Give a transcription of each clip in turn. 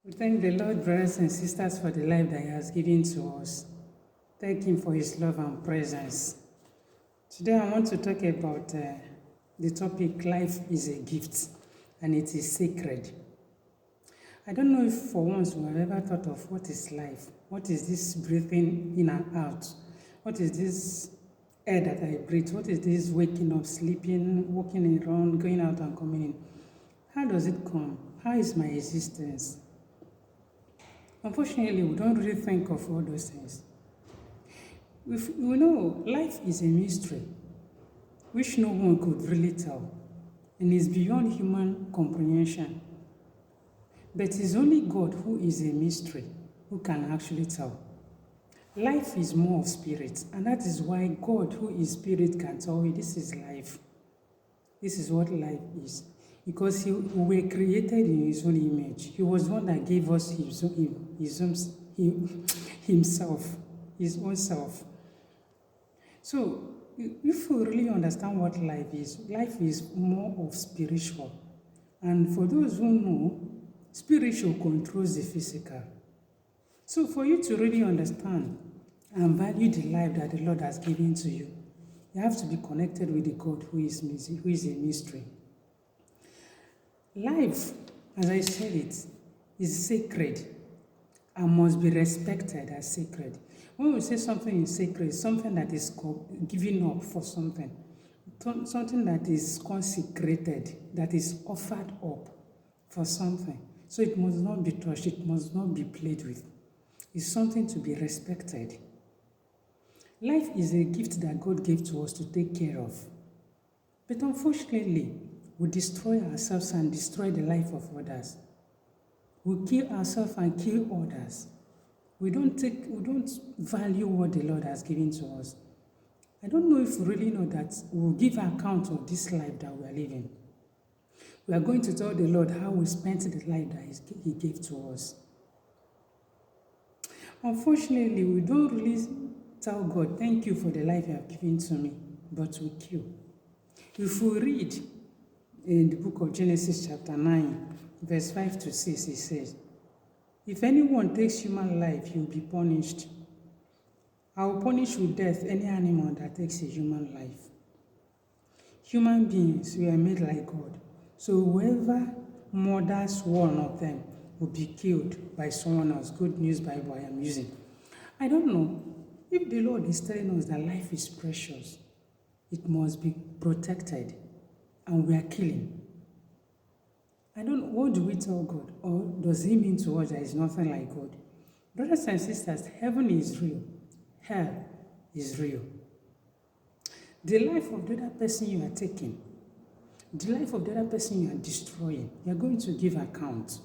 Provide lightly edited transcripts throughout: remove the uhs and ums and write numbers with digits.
We thank the Lord, brothers and sisters, for the life that He has given to us. Thank Him for His love and presence. Today I want to talk about the topic, life is a gift and it is sacred. I don't know if for once we have ever thought of what is life. What is this breathing in and out? What is this air that I breathe? What is this waking up, sleeping, walking around, going out and coming in? How does it come? How is my existence? Unfortunately, we don't really think of all those things. We know life is a mystery which no one could really tell and is beyond human comprehension. But it's only God who is a mystery who can actually tell. Life is more of spirit, and that is why God, who is spirit, can tell you this is life. This is what life is. Because we were created in His own image. He was one that gave us Himself, His own self. So, if we really understand what life is more of spiritual. And for those who know, spiritual controls the physical. So, for you to really understand and value the life that the Lord has given to you, you have to be connected with the God who is a mystery. Life, as I said it, is sacred and must be respected as sacred. When we say something is sacred, something that is given up for something that is consecrated, that is offered up for something. So it must not be touched, it must not be played with. It's something to be respected. Life is a gift that God gave to us to take care of. But unfortunately, we destroy ourselves and destroy the life of others. We kill ourselves and kill others. We don't value what the Lord has given to us. I don't know if we really know that we'll give account of this life that we are living. We are going to tell the Lord how we spent the life that He gave to us. Unfortunately, we don't really tell God, thank you for the life you have given to me, but we kill. If we read in the book of Genesis chapter 9, verse 5 to 6, it says, if anyone takes human life, he will be punished. I will punish with death any animal that takes a human life. Human beings were made like God. So whoever murders one of them will be killed by someone else. Good News Bible I am using. I don't know if the Lord is telling us that life is precious. It must be protected. And we are killing. I don't know, what do we tell God? Or does He mean to us that is nothing like God? Brothers and sisters, heaven is real. Hell is real. The life of the other person you are taking, the life of the other person you are destroying, you are going to give account.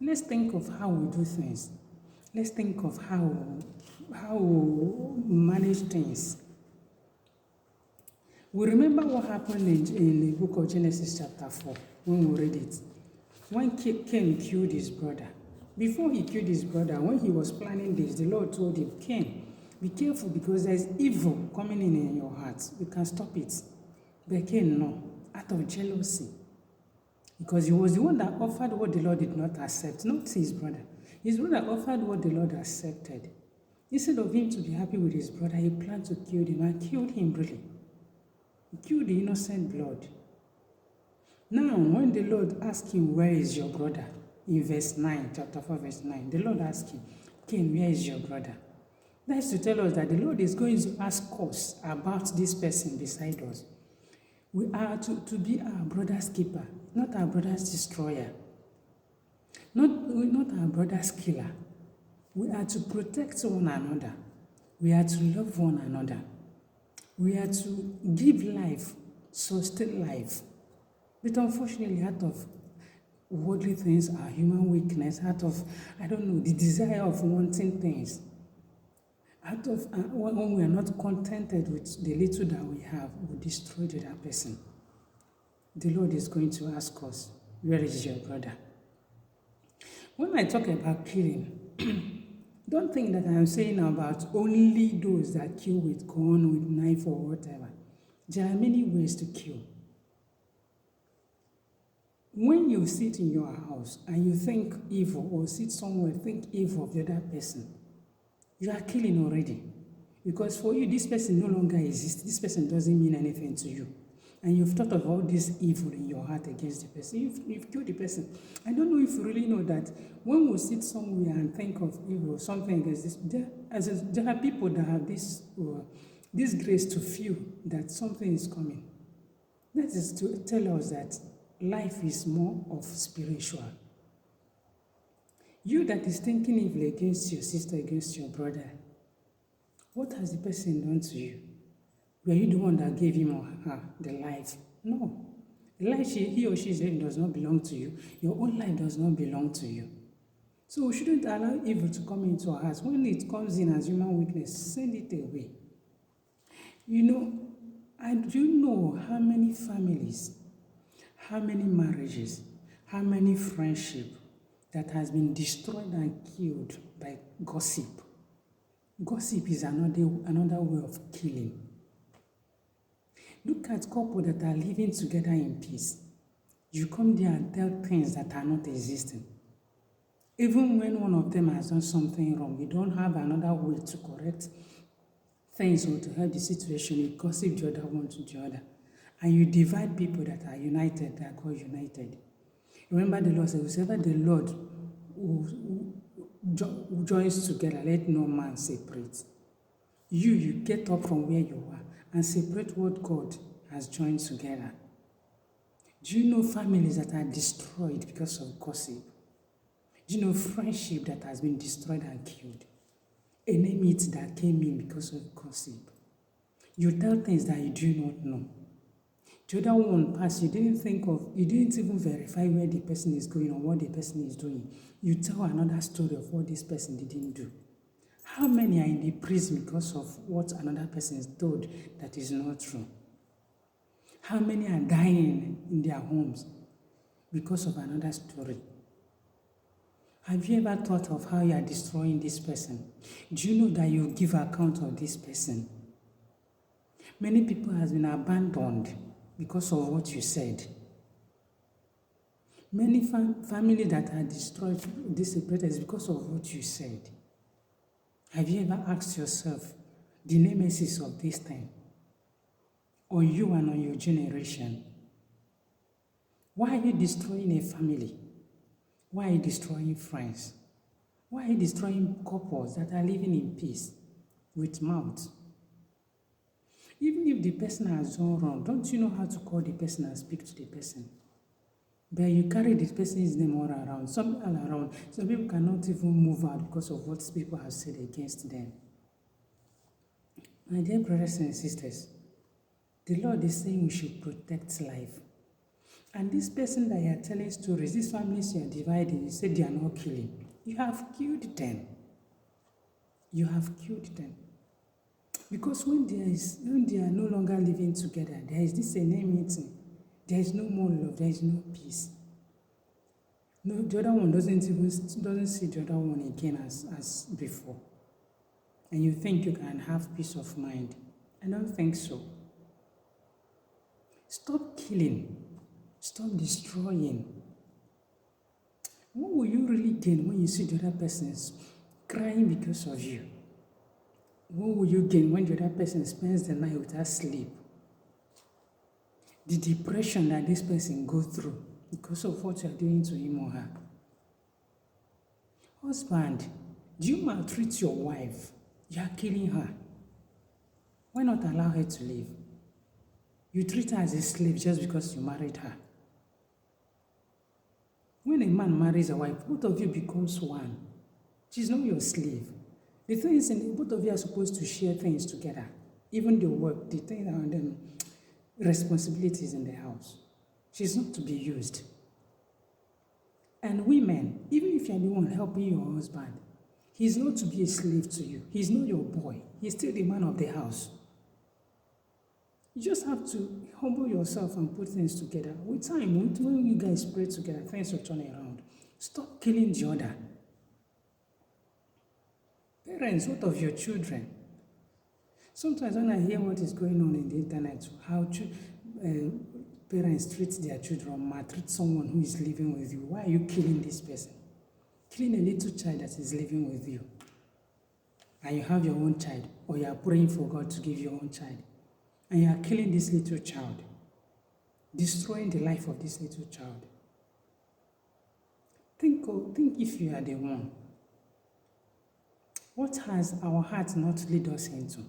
Let's think of how we do things. Let's think of how we manage things. We remember what happened in the book of Genesis chapter 4 when we read it. When Cain killed his brother. Before he killed his brother, when he was planning this, the Lord told him, Cain, be careful because there is evil coming in your heart. You can stop it. But Cain, no, out of jealousy. Because he was the one that offered what the Lord did not accept, not his brother. His brother offered what the Lord accepted. Instead of him to be happy with his brother, he planned to kill him and killed him really. He killed the innocent blood. Now, when the Lord asked him, where is your brother? In verse 9, chapter 4, verse 9, the Lord asked him, Cain, where is your brother? That is to tell us that the Lord is going to ask us about this person beside us. We are to be our brother's keeper, not our brother's destroyer. Not our brother's killer. We are to protect one another. We are to love one another. We are to give life, sustain life. But unfortunately, out of worldly things, our human weakness, out of, the desire of wanting things, out of when we are not contented with the little that we have, we destroy the other person. The Lord is going to ask us, where is your brother? When I talk about killing, don't think that I'm saying about only those that kill with gun, with knife, or whatever. There are many ways to kill. When you sit in your house and you think evil, or sit somewhere think evil of the other person, you are killing already. Because for you, this person no longer exists. This person doesn't mean anything to you. And you've thought of all this evil in your heart against the person. You've killed the person. I don't know if you really know that when we sit somewhere and think of evil, something against this, there are people that have this grace to feel that something is coming. That is to tell us that life is more of spiritual. You that is thinking evil against your sister, against your brother, what has the person done to you? Were you the one that gave him or her the life? No. The life he or she is living does not belong to you. Your own life does not belong to you. So we shouldn't allow evil to come into our hearts. When it comes in as human weakness, send it away. You know, I do know how many families, how many marriages, how many friendships that has been destroyed and killed by gossip. Gossip is another way of killing. Look at couples that are living together in peace. You come there and tell things that are not existing. Even when one of them has done something wrong, you don't have another way to correct things or to help the situation. You gossip the other one to the other. And you divide people that are united, that are called united. Remember the Lord said, whoever the Lord who joins together, let no man separate. You get up from where you are and separate what God has joined together. Do you know families that are destroyed because of gossip? Do you know friendship that has been destroyed and killed? Enemies that came in because of gossip. You tell things that you do not know. The other one pass, you didn't even verify where the person is going or what the person is doing. You tell another story of what this person didn't do. How many are in the prison because of what another person is told that is not true? How many are dying in their homes because of another story? Have you ever thought of how you are destroying this person? Do you know that you give account of this person? Many people have been abandoned because of what you said. Many families that are destroyed, separated because of what you said. Have you ever asked yourself the nemesis of this time? On you and on your generation? Why are you destroying a family? Why are you destroying friends? Why are you destroying couples that are living in peace with mouth? Even if the person has done wrong, don't you know how to call the person and speak to the person? But you carry the person's name all around. Some people cannot even move out because of what people have said against them. My dear brothers and sisters, the Lord is saying we should protect life. And this person that you are telling stories, these families you are dividing, you say they are not killing. You have killed them. You have killed them. Because when they are no longer living together, there is this enmity. There is no more love. There is no peace. No, the other one doesn't see the other one again as before. And you think you can have peace of mind. I don't think so. Stop killing. Stop destroying. What will you really gain when you see the other person crying because of you? What will you gain when the other person spends the night without sleep? The depression that this person goes through because of what you are doing to him or her. Husband, do you maltreat your wife? You are killing her. Why not allow her to live? You treat her as a slave just because you married her. When a man marries a wife, both of you becomes one. She's not your slave. The thing is, both of you are supposed to share things together. Even the work, the things and then responsibilities in the house. She's not to be used. And women, even if you're the one helping your husband, he's not to be a slave to you. He's not your boy. He's still the man of the house. You just have to humble yourself and put things together. With time, when you guys pray together, things will turn around. Stop killing the other. Parents, what of your children? Sometimes when I hear what is going on in the internet, how parents treat their children, maltreat someone who is living with you, why are you killing this person? Killing a little child that is living with you. And you have your own child, or you are praying for God to give your own child. And you are killing this little child, destroying the life of this little child. Think if you are the one. What has our heart not lead us into?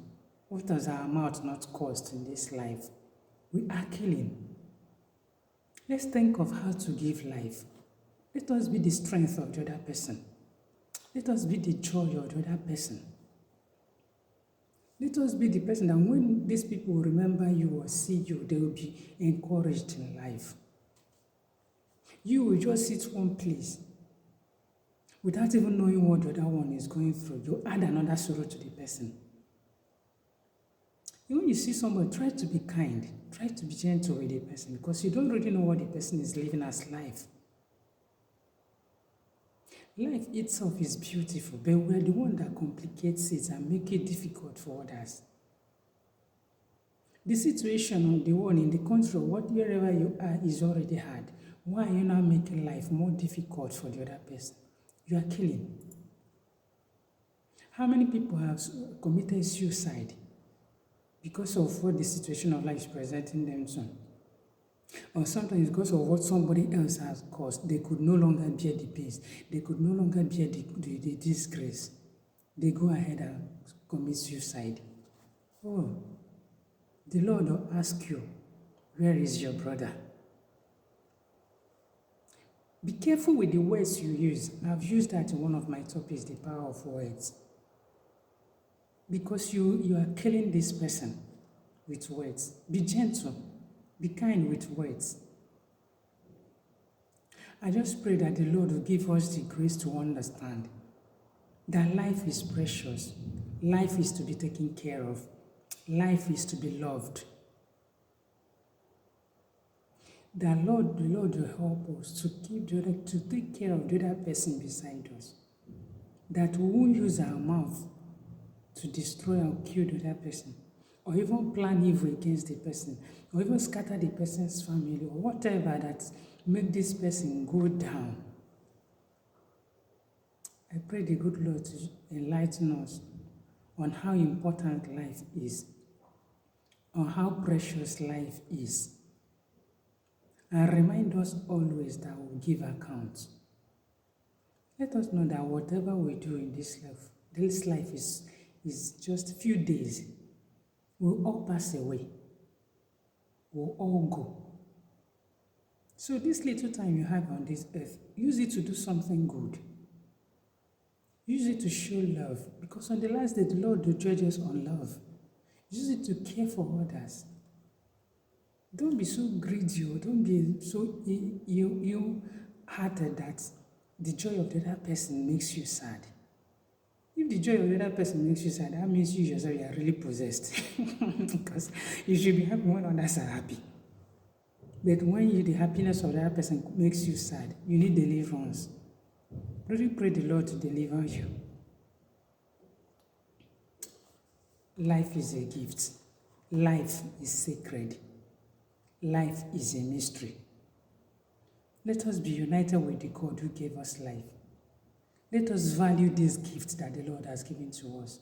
What has our mouth not caused in this life? We are killing. Let's think of how to give life. Let us be the strength of the other person. Let us be the joy of the other person. Let us be the person that when these people remember you or see you, they will be encouraged in life. You will just sit one place without even knowing what the other one is going through. You add another sorrow to the person. When you see somebody, try to be kind. Try to be gentle with the person because you don't really know what the person is living as life. Life itself is beautiful, but we're the one that complicates it and make it difficult for others. The situation on the one in the country, wherever you are, is already hard. Why are you now making life more difficult for the other person? You are killing. How many people have committed suicide because of what the situation of life is presenting them to? Or sometimes because of what somebody else has caused, they could no longer bear the pains. They could no longer bear the disgrace. They go ahead and commit suicide. Oh, the Lord will ask you, where is your brother? Be careful with the words you use. I've used that in one of my topics, the power of words. Because you are killing this person with words. Be gentle. Be kind with words. I just pray that the Lord will give us the grace to understand that life is precious. Life is to be taken care of. Life is to be loved. The Lord will help us to take care of the other person beside us. That we won't use our mouth to destroy or kill the other person, or even plan evil against the person, or even scatter the person's family, or whatever that make this person go down. I pray the good Lord to enlighten us on how important life is, on how precious life is, and remind us always that we'll give account. Let us know that whatever we do in this life is just a few days. We'll all pass away. We'll all go. So this little time you have on this earth, use it to do something good. Use it to show love, because on the last day, the Lord will judge us on love. Use it to care for others. Don't be so greedy, or don't be so ill-hearted that the joy of the other person makes you sad. If the joy of the other person makes you sad, that means you yourself are really possessed. Because you should be happy when others are happy. But when the happiness of the other person makes you sad, you need deliverance. Really pray the Lord to deliver you. Life is a gift. Life is sacred. Life is a mystery. Let us be united with the God who gave us life. Let us value this gift that the Lord has given to us.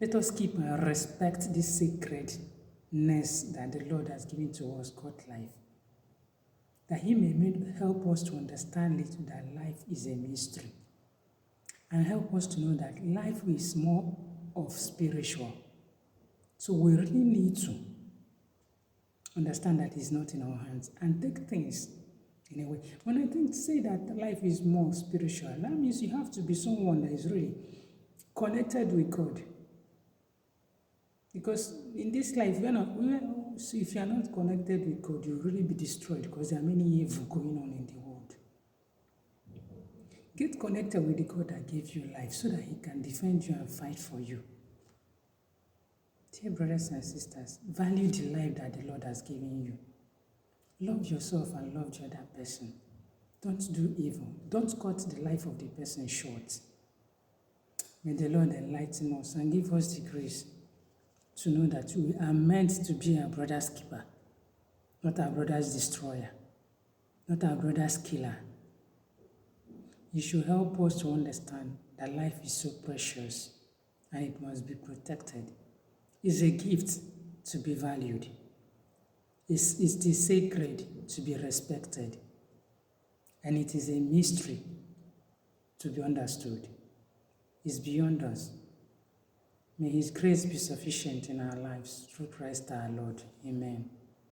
Let us keep and respect this sacredness that the Lord has given to us, called life. That He may help us to understand little that life is a mystery. And help us to know that life is more of spiritual. So we really need to understand that it's not in our hands and take things in a way. When I say that life is more spiritual, that means you have to be someone that is really connected with God. Because in this life, if you are not connected with God, you'll really be destroyed, because there are many evil going on in the world. Get connected with the God that gave you life so that He can defend you and fight for you. Dear brothers and sisters, value the life that the Lord has given you. Love yourself and love the other person. Don't do evil. Don't cut the life of the person short. May the Lord enlighten us and give us the grace to know that we are meant to be our brother's keeper. not our brother's destroyer, not our brother's killer. It should help us to understand that life is so precious and it must be protected. It's a gift to be valued. It is sacred to be respected. And it is a mystery to be understood. It's beyond us. May His grace be sufficient in our lives through Christ our Lord. Amen.